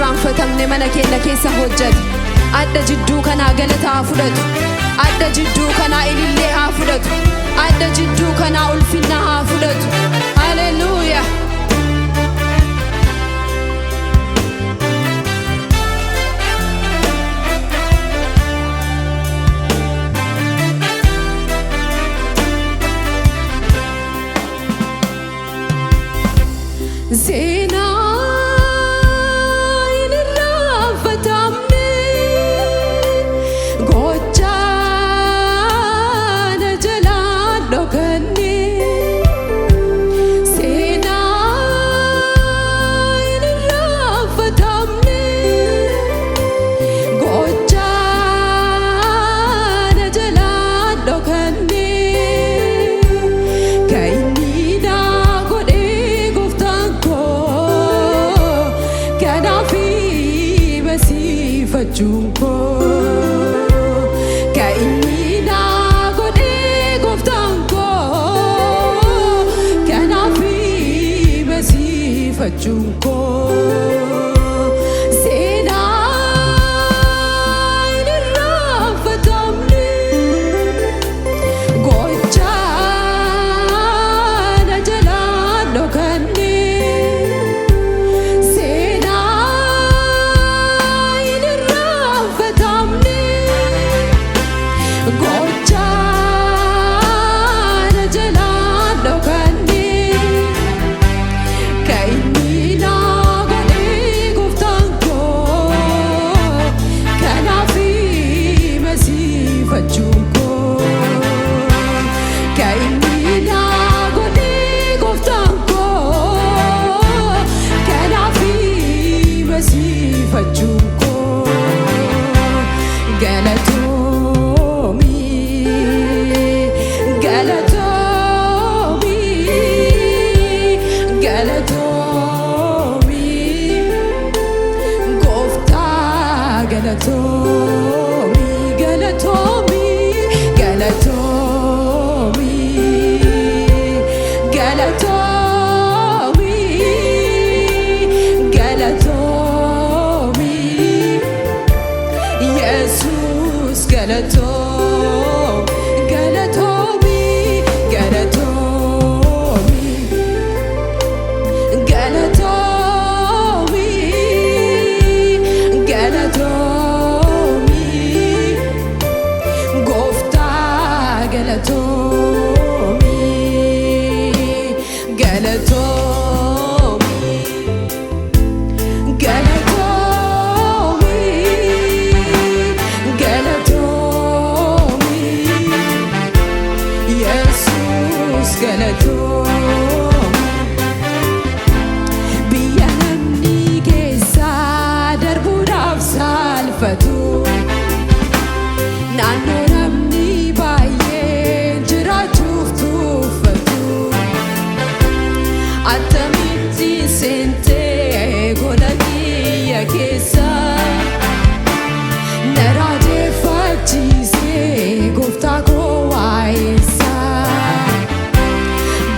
irraanfatamne mana keenya keessa hojjetu. Adda jidduu kanaa galata haa fudhatu. Adda jidduu kanaa ilillee haa fudhatu. Adda jidduu kanaa ulfinna haa fudhatu. Haleluuyaa. Zena Junko kaini na gode goftanko kanafi basi fajunko sena irrafatamni gocha na jala dokani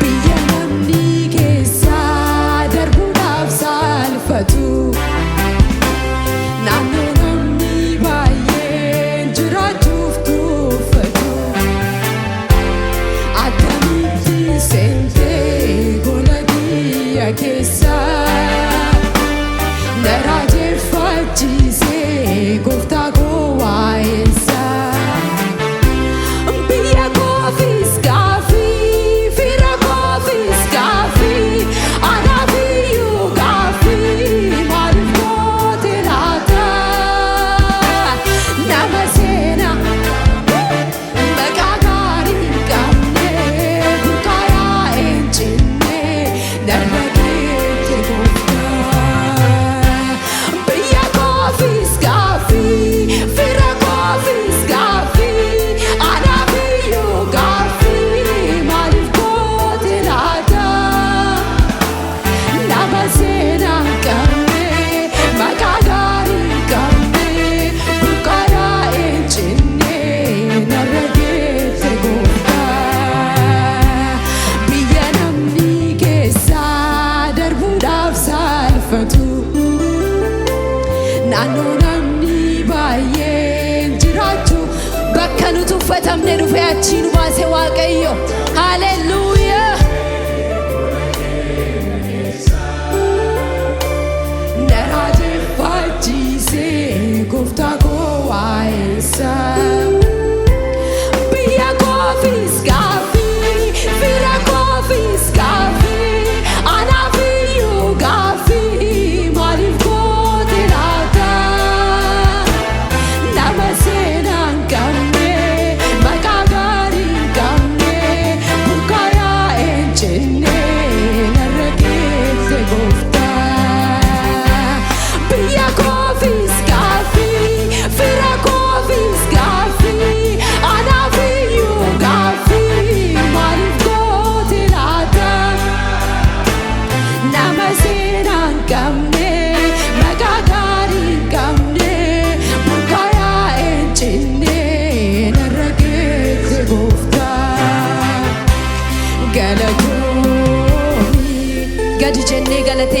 Biyanam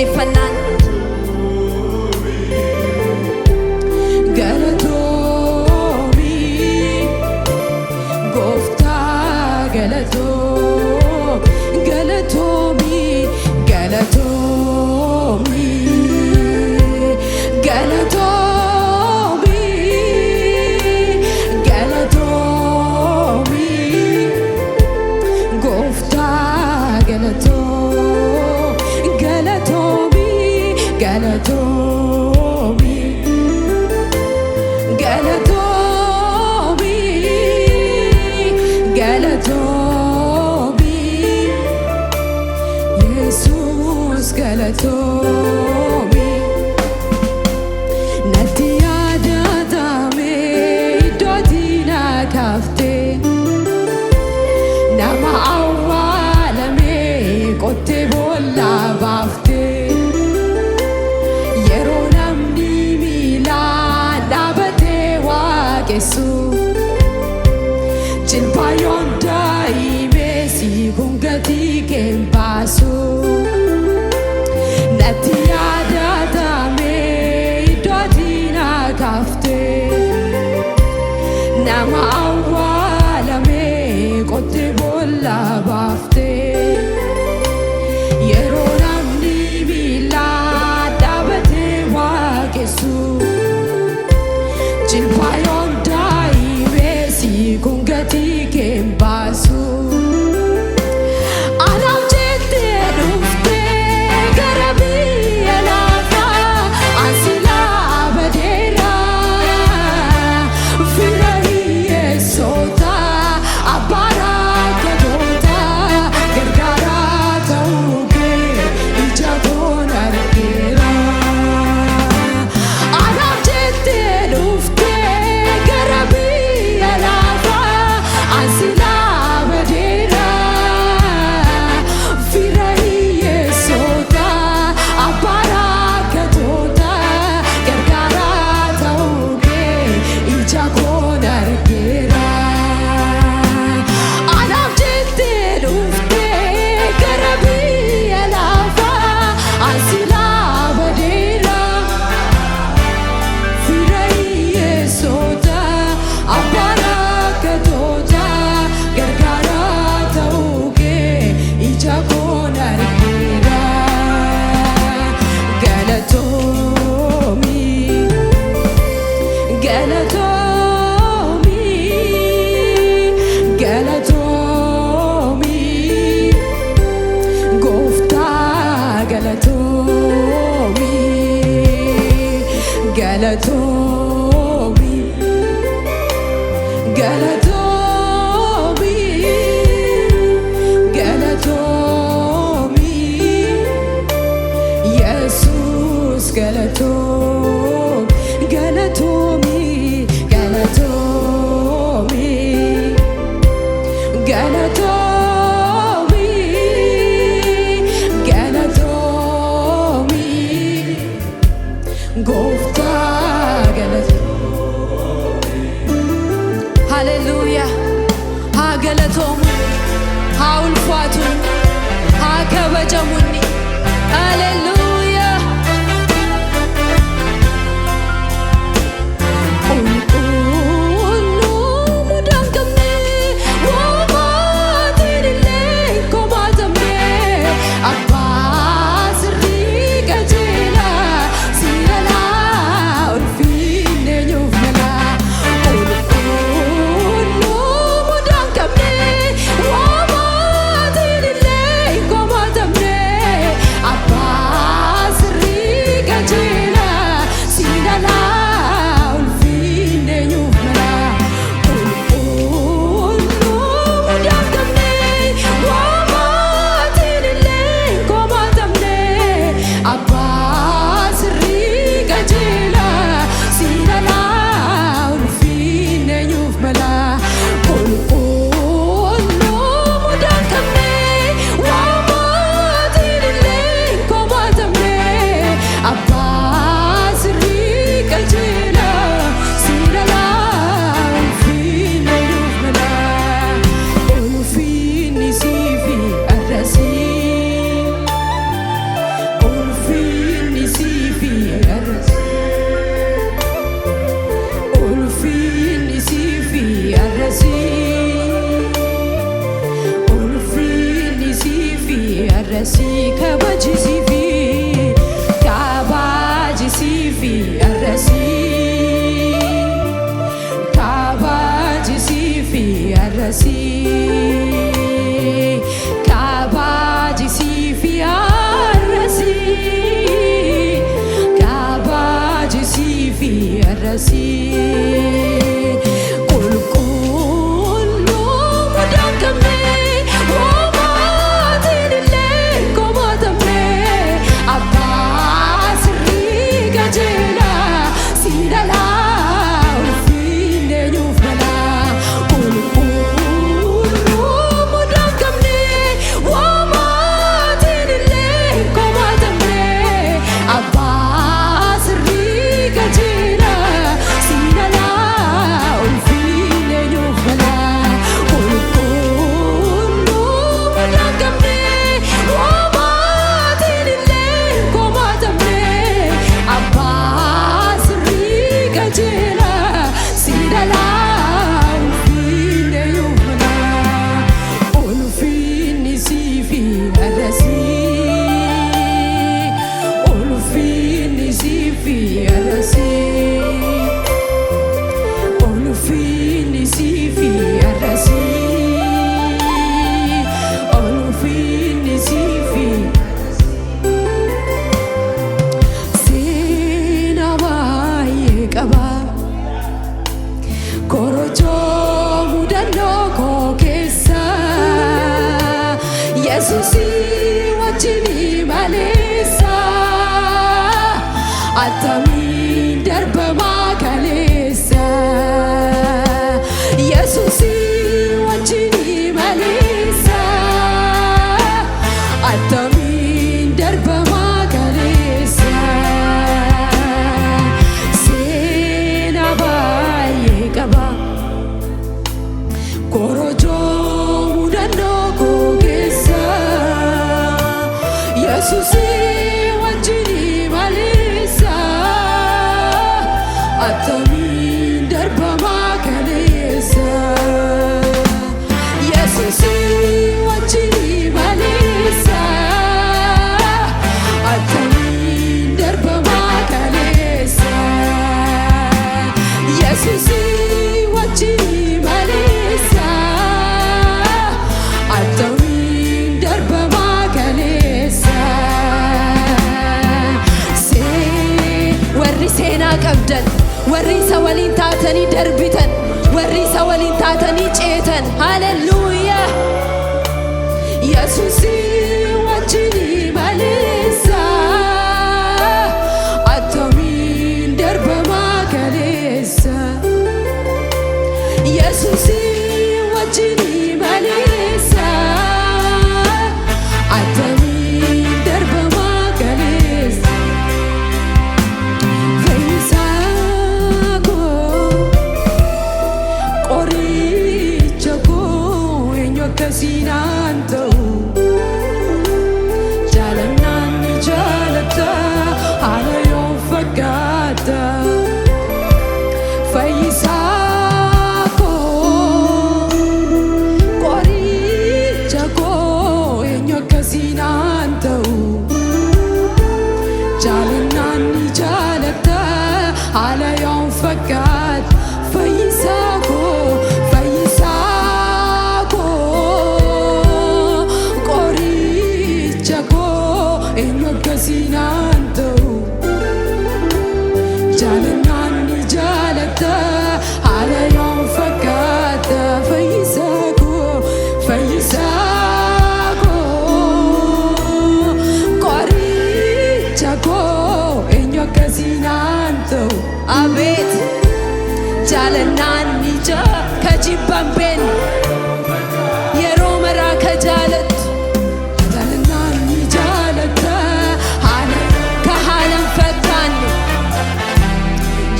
galateeffannaan. arrasi kabajisifi kabajisifi arrasi kabajisifi arrasi kabajisifi arrasi kabajisifi arrasi Yesusi wajini malesa atamin darba makalesa Yesusi wajini malesa atamin darba makalesa sena baye kaba korojo Yesusi wajini malesa atamin darba makalesa Yesusi wajini malesa atamin darba makalesa Yesusi wajini malesa atamin darba سينا قبدن وريسا ولين تاتني دربتن وريسا ولين تاتني جيتن هاليلويا يسوسي وجني ماليسا أتمين درب ما كاليسا يسوسي وجني ماليسا أتمين درب ما كاليسا Casinando jalanani jalata ala yom fagata faisako kori jago enyo casinando jalanani jalata ala yom fagata faisako Casinando jalanani jalata ala yom fagata faisako korichago enyo casinando abet jalanani ja kajibamben yeromara kajalat jalanani jalata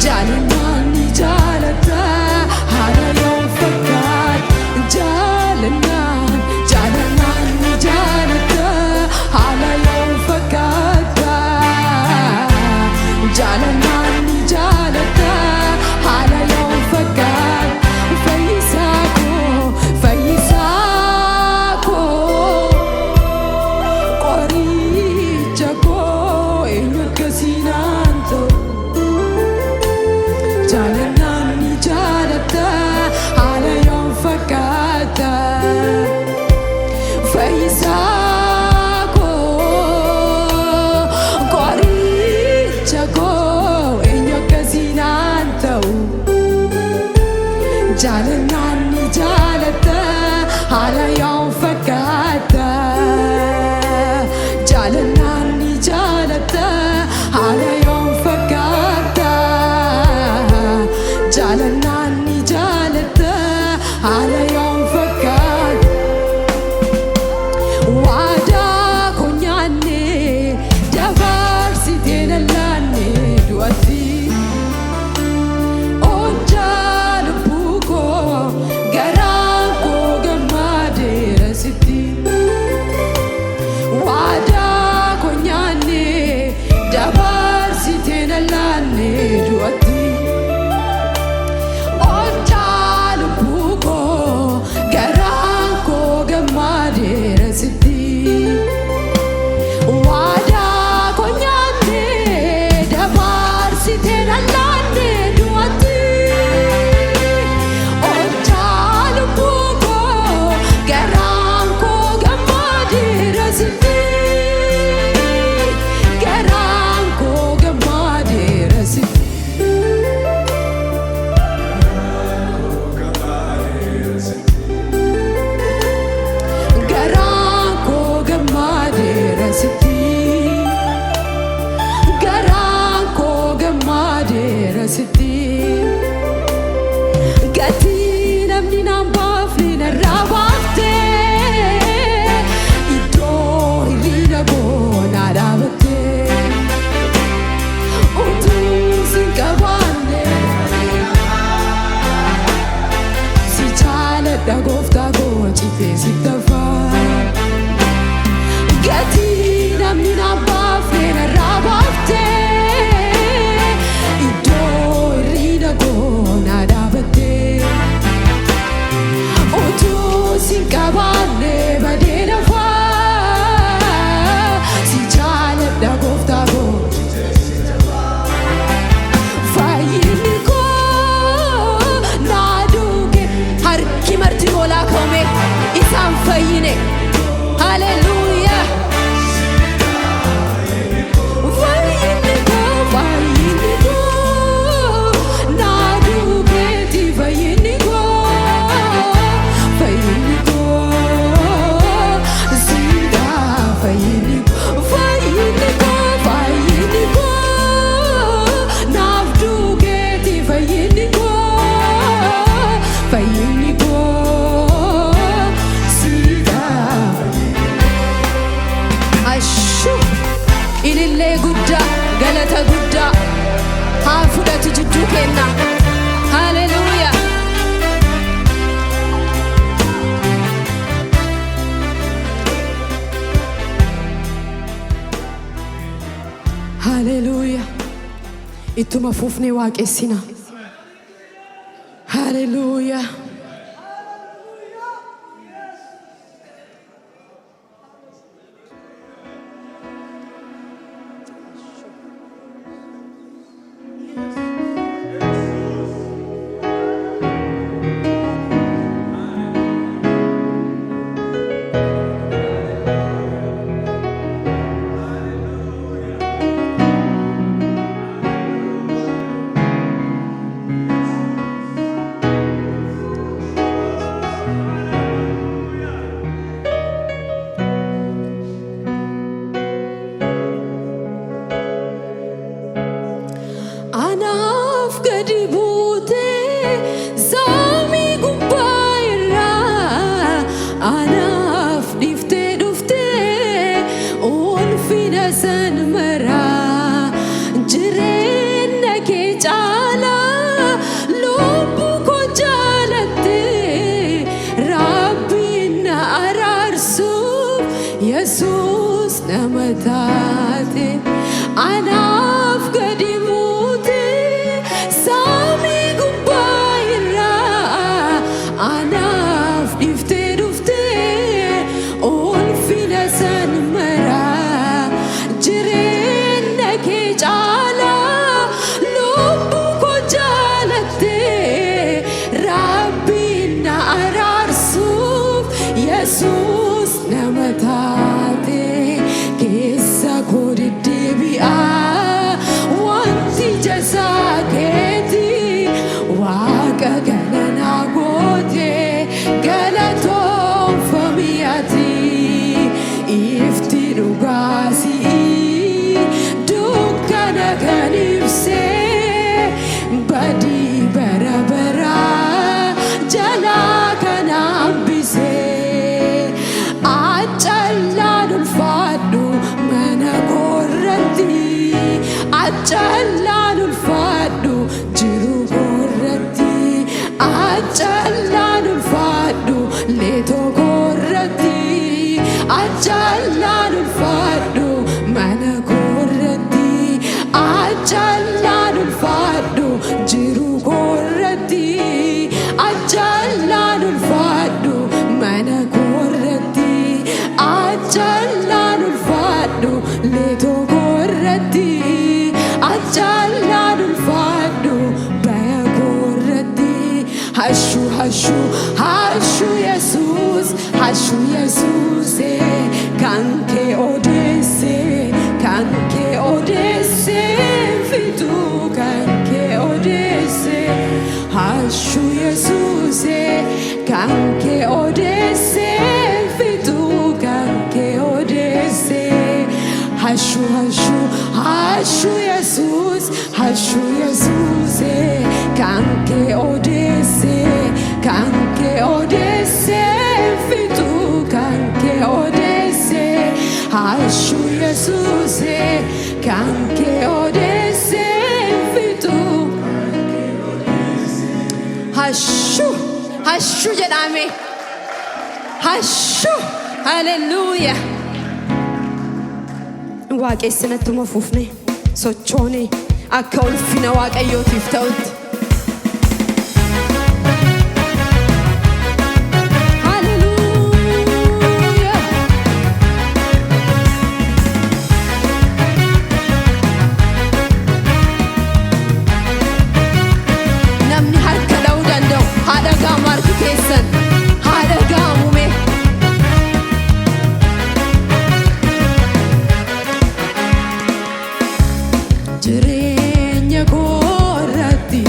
jalanani jalata hara yom fakat jalanani jalata hara yom fakat jalanani jalata hara yom fakat faisako kenna. Haleluuyaa. Haleluuyaa. Ittuma fufnee waaqessina. Haleluuyaa. Anaaf gadi buutee saamii gubbaa irraa anaaf dhiiftee dhuftee ulfina san maraa jireenya kee caalaa lubbuu koo jaalattee Rabbiin na araarsuuf Yesuus nama taate. Anaaf gadi anaaf dhiiftee dhuftee ulfina san maraa jireenya kee caalaa lubbuu koo jaalattee Rabbiin na araarsuuf Yesuus nama taate. Keessa koo deddeebi'aa wanti jasaa keetii Waaqa galanaa gootee galatoomfamii ati ifti dhugaa si'ii dukkana kan ibsee badii bara baraa jalaa kan hambisee acallaan ulfaadhu mana koorratti acallaan ulfaadhu jiru koorratti acallaan ulfaadhu leetoo koorratti acallaan ulfaadhu mana koorratti acallaan ulfaadhu jiru koorratti acallaan ulfaadhu mana koorratti acallaan ulfaadhu leetoo koorratti acallaan ulfaadhu baya koorratti. Hashu hashu hashu Yesuus hashu Yesuus kan kee odeesse fituu kan kee odeesse. Hashu Yesuus kan kee odeesse fituu kan kee odeesse. Hashu hashu hashu Yesuus hashu Yesuus kan kee odeesse fituu kan kee odeesse. Hashu Yesuus kan kee odeesse fituu. Hashu hashu jedhame hashu. Haleluuyaa. Waaqessinattuma fufne sochoone akka ulfina Waaqayyootiif ta'utti. Namni harka dha'uu danda'u haadha gaamu harki keessan haadha gaamume. Jireenya koorratti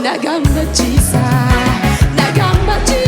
Nagamachisa, Nagamachisa.